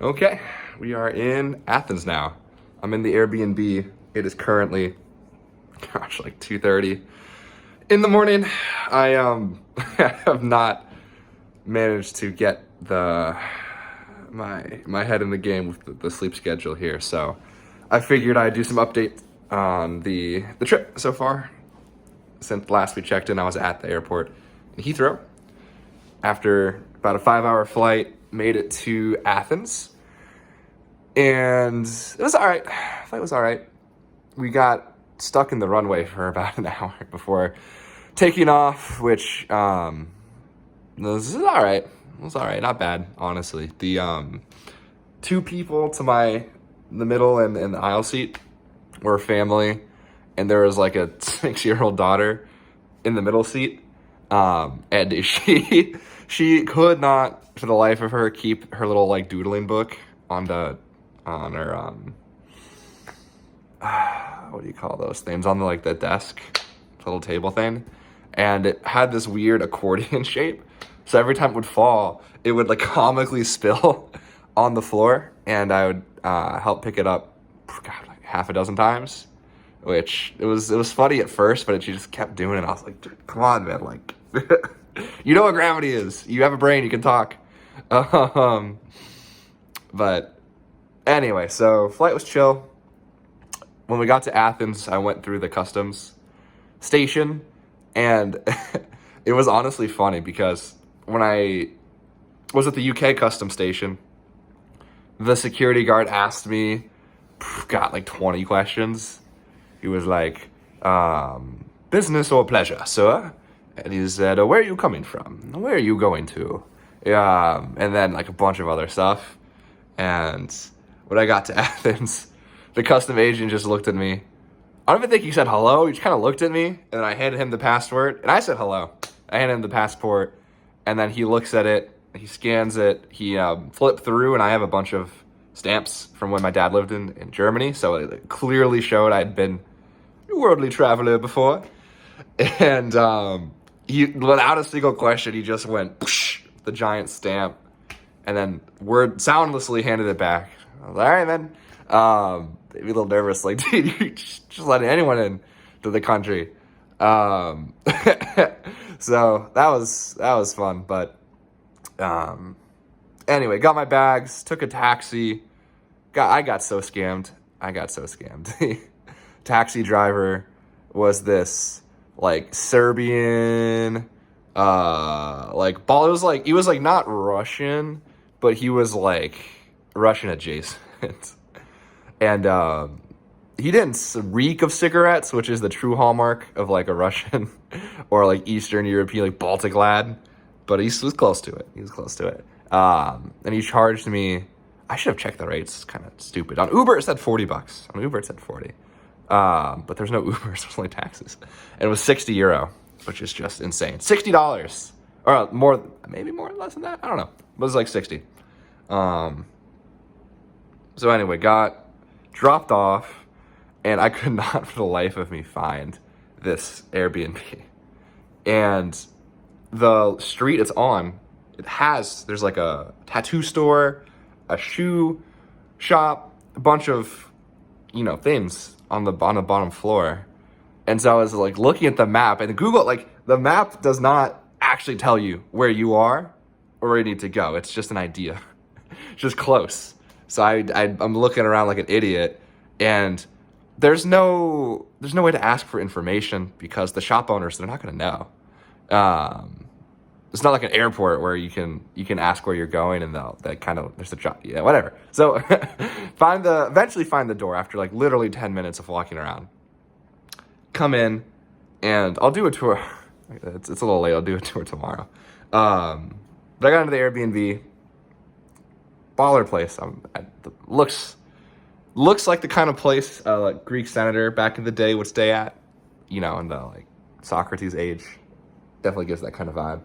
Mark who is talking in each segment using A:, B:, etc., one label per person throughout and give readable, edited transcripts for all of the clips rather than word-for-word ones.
A: Okay, we are in Athens now. I'm in the Airbnb. It is currently, like 2:30 in the morning. I have not managed to get my head in the game with the sleep schedule here, so I figured I'd do some update on the trip so far. Since last we checked in, I was at the airport in Heathrow. After about a 5-hour flight, made it to Athens. And it was all right. Flight was all right. We got stuck in the runway for about an hour before taking off, which was all right. It was all right, not bad, honestly. The two people to the middle and the aisle seat were a family, and there was like a 6-year-old daughter in the middle seat. And she could not, for the life of her, keep her little like doodling book on her what do you call those things on the desk, little table thing, and it had this weird accordion shape. So every time it would fall, it would like comically spill on the floor, and I would help pick it up, God, like half a dozen times. Which it was funny at first, but she just kept doing it. I was like, dude, come on, man, like. You know what gravity is. You have a brain, you can talk. But anyway, so flight was chill. When we got to Athens, I went through the customs station, and it was honestly funny because when I was at the UK customs station, the security guard asked me, got like 20 questions. He was like, business or pleasure, sir? And he said, where are you coming from? Where are you going to? And then like a bunch of other stuff. And when I got to Athens, the custom agent just looked at me. I don't even think he said hello. He just kind of looked at me, and then I handed him the passport, and I said hello. I handed him the passport, and then he looks at it, he scans it, he flipped through, and I have a bunch of stamps from when my dad lived in Germany, so it clearly showed I'd been a worldly traveler before. And he, without a single question, he just went the giant stamp, and then soundlessly handed it back. I was like, all right, man. Maybe a little nervous, like, dude, you just letting anyone in to the country. So that was fun. But anyway, got my bags, took a taxi. I got so scammed. The taxi driver was this like Serbian, like ball. It was like he was like not Russian, but he was like Russian adjacent. And he didn't reek of cigarettes, which is the true hallmark of like a Russian or like Eastern European, like Baltic lad. But he was close to it. And he charged me. I should have checked the rates. It's kind of stupid. On Uber, it said $40. On Uber, it said 40. But there's no Uber, so there's only taxes. And it was €60, which is just insane. $60. Or more, maybe more, less than that. I don't know. But it was like 60. So anyway, got dropped off, and I could not for the life of me find this Airbnb. And the street it's on, there's like a tattoo store, a shoe shop, a bunch of, things on the bottom floor. And so I was like looking at the map, and Google, like the map does not actually tell you where you are or where you need to go. It's just an idea. It's just close. So I'm looking around like an idiot, and there's no way to ask for information because the shop owners, they're not going to know. It's not like an airport where you can ask where you're going, and there's a job. Yeah, whatever. So eventually find the door after like literally 10 minutes of walking around. Come in, and I'll do a tour. It's a little late. I'll do a tour tomorrow. But I got into the Airbnb. Baller place. Looks like the kind of place like Greek senator back in the day would stay at, in the like Socrates age. Definitely gives that kind of vibe.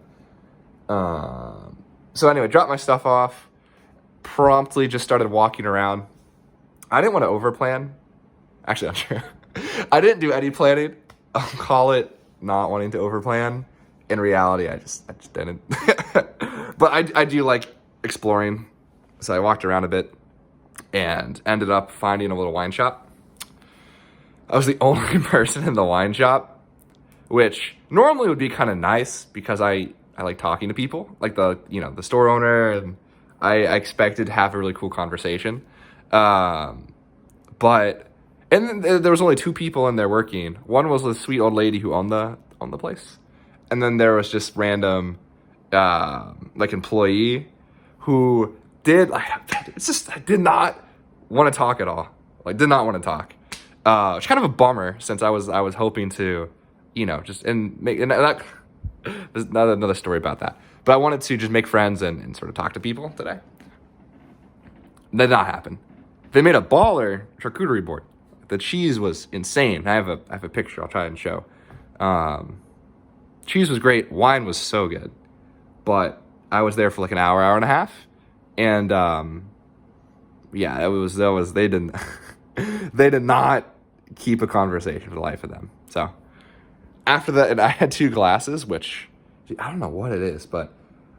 A: So anyway, dropped my stuff off. Promptly just started walking around. I didn't want to overplan. Actually, not true. I didn't do any planning. I'll call it not wanting to overplan. In reality, I just didn't. But I do like exploring So I walked around a bit and ended up finding a little wine shop. I was the only person in the wine shop, which normally would be kind of nice because I like talking to people, like the store owner, and I expected to have a really cool conversation. But and then there was only two people in there working. One was the sweet old lady who owned the place, and then there was just random like employee who did I did not want to talk at all. Like did not want to talk. It's kind of a bummer since I was hoping to, just and make and that. There's another story about that. But I wanted to just make friends and sort of talk to people today. That did not happen. They made a baller charcuterie board. The cheese was insane. I have a picture I'll try and show. Cheese was great. Wine was so good. But I was there for like an hour and a half. And yeah, that was they didn't they did not keep a conversation for the life of them. So after that, and I had 2 glasses, which I don't know what it is, but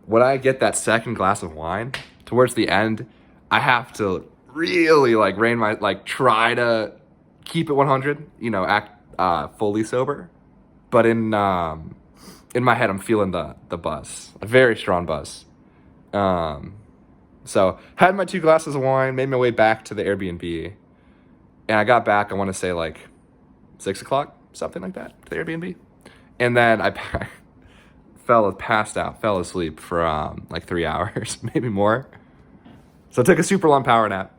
A: when I get that second glass of wine towards the end, I have to really try to keep it 100, act fully sober. But in my head, I'm feeling the buzz, a very strong buzz. So had my 2 glasses of wine, made my way back to the Airbnb, and I got back, I want to say like 6 o'clock, something like that, to the Airbnb. And then I fell asleep for like 3 hours, maybe more. So I took a super long power nap.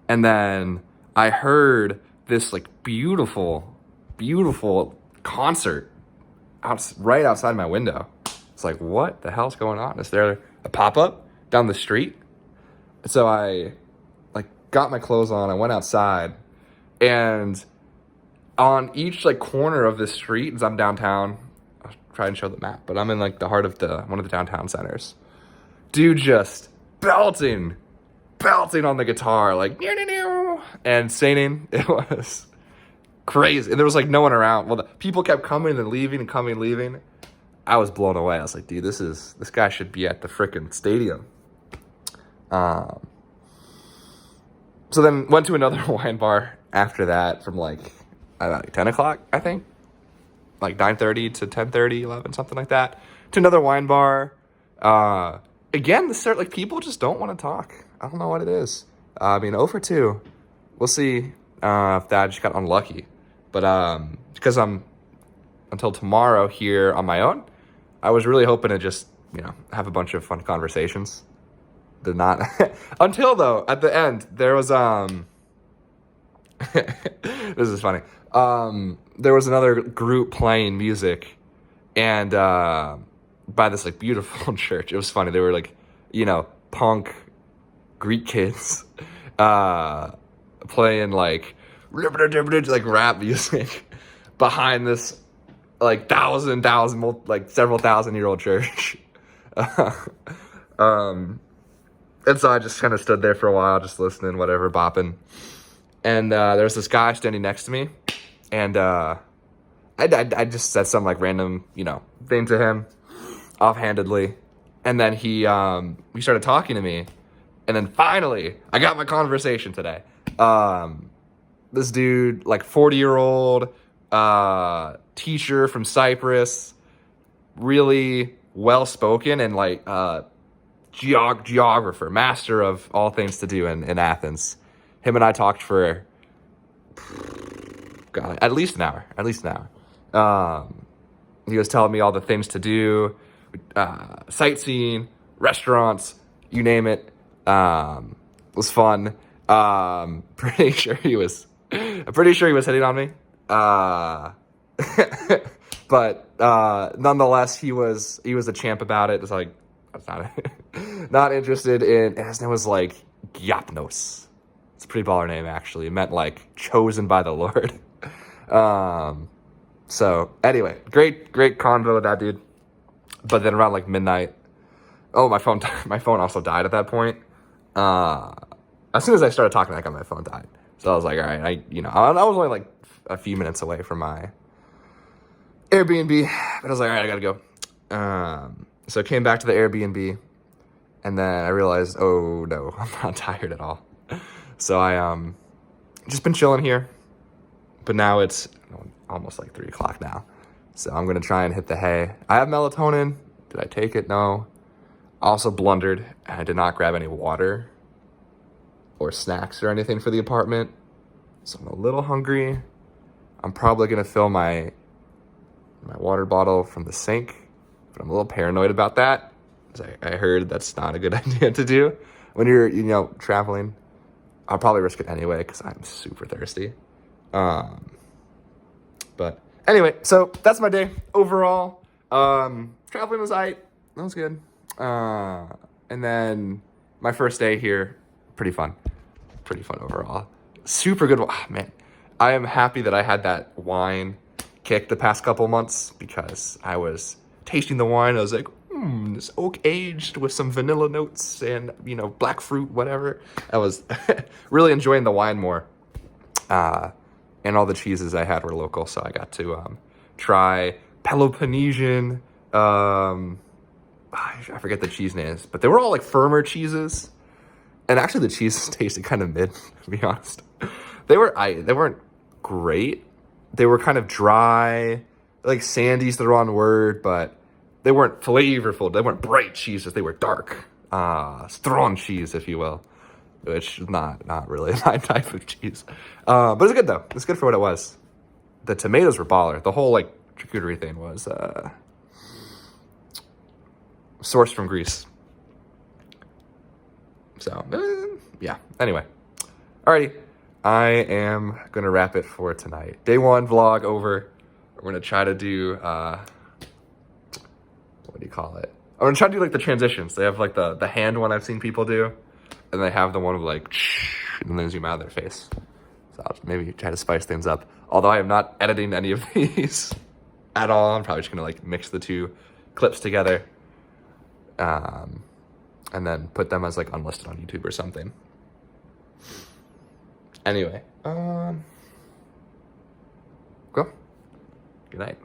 A: And then I heard this like beautiful, beautiful concert right outside my window. It's like, what the hell's going on? Is there a pop-up down the street? So I like got my clothes on, I went outside, and on each like corner of this street, as I'm downtown, I'll try and show the map, but I'm in like the heart of one of the downtown centers. Dude just belting on the guitar, like and singing. It was crazy. And there was like no one around. Well, the people kept coming and leaving and coming and leaving. I was blown away. I was like, dude, this guy should be at the frickin' stadium. So then went to another wine bar after that from like 10 o'clock, I think. Like 9:30 to 10:30, 11, something like that. To another wine bar. Again, people just don't want to talk. I don't know what it is. 0 for 2. We'll see if that just got unlucky. But because I'm until tomorrow here on my own, I was really hoping to just, have a bunch of fun conversations. Did not. Until, though, at the end, there was, this is funny. There was another group playing music, and by this like beautiful church. It was funny. They were like, punk Greek kids playing like rap music behind this like several thousand-year-old church. And so I just kind of stood there for a while, just listening, whatever, bopping. And there was this guy standing next to me, and I just said some like random, thing to him, offhandedly, and then he started talking to me, and then finally I got my conversation today. This dude, like 40-year-old teacher from Cyprus, really well spoken and like geographer, master of all things to do in Athens. Him and I talked for at least an hour. He was telling me all the things to do, sightseeing, restaurants, you name it. It was fun. Pretty sure he was hitting on me. But nonetheless, he was a champ about it. It's like, I was not interested in, and his name was like Gyapnos. It's a pretty baller name, actually. It meant like chosen by the Lord. So anyway, great convo with that dude. But then around like midnight, my phone also died at that point. As soon as I started talking, my phone died. So I was like, all right, I was only like a few minutes away from my Airbnb, but I was like, all right, I gotta go. So I came back to the Airbnb, And then I realized, oh no, I'm not tired at all. So I just been chilling here, but now it's almost like 3 o'clock now. So I'm gonna try and hit the hay. I have melatonin. Did I take it? No. I also blundered and I did not grab any water or snacks or anything for the apartment. So I'm a little hungry. I'm probably gonna fill my water bottle from the sink, but I'm a little paranoid about that. I heard that's not a good idea to do when you're, traveling. I'll probably risk it anyway because I'm super thirsty. But anyway, so that's my day overall. Traveling was aight. That was good. And then my first day here, pretty fun overall. Super good. Man, I am happy that I had that wine kick the past couple months because I was tasting the wine. I was like, this oak aged with some vanilla notes and, black fruit, whatever. I was really enjoying the wine more. And all the cheeses I had were local, so I got to try Peloponnesian. I forget the cheese names, but they were all like firmer cheeses. And actually, the cheese tasted kind of mid, to be honest. They weren't great. They were kind of dry, like sandy's the wrong word, but they weren't flavorful. They weren't bright cheeses. They were dark, strong cheese, if you will, which is not really my type of cheese. But it's good though. It's good for what it was. The tomatoes were baller. The whole like charcuterie thing was sourced from Greece. So yeah. Anyway, alrighty. I am gonna wrap it for tonight. Day 1 vlog over. We're gonna try to do what do you call it? I'm gonna try to do like the transitions. They have like the hand one I've seen people do, and they have the one of like and then zoom out of their face. So I'll maybe try to spice things up. Although I am not editing any of these at all. I'm probably just gonna like mix the 2 clips together, and then put them as like unlisted on YouTube or something. Anyway, go. Good night.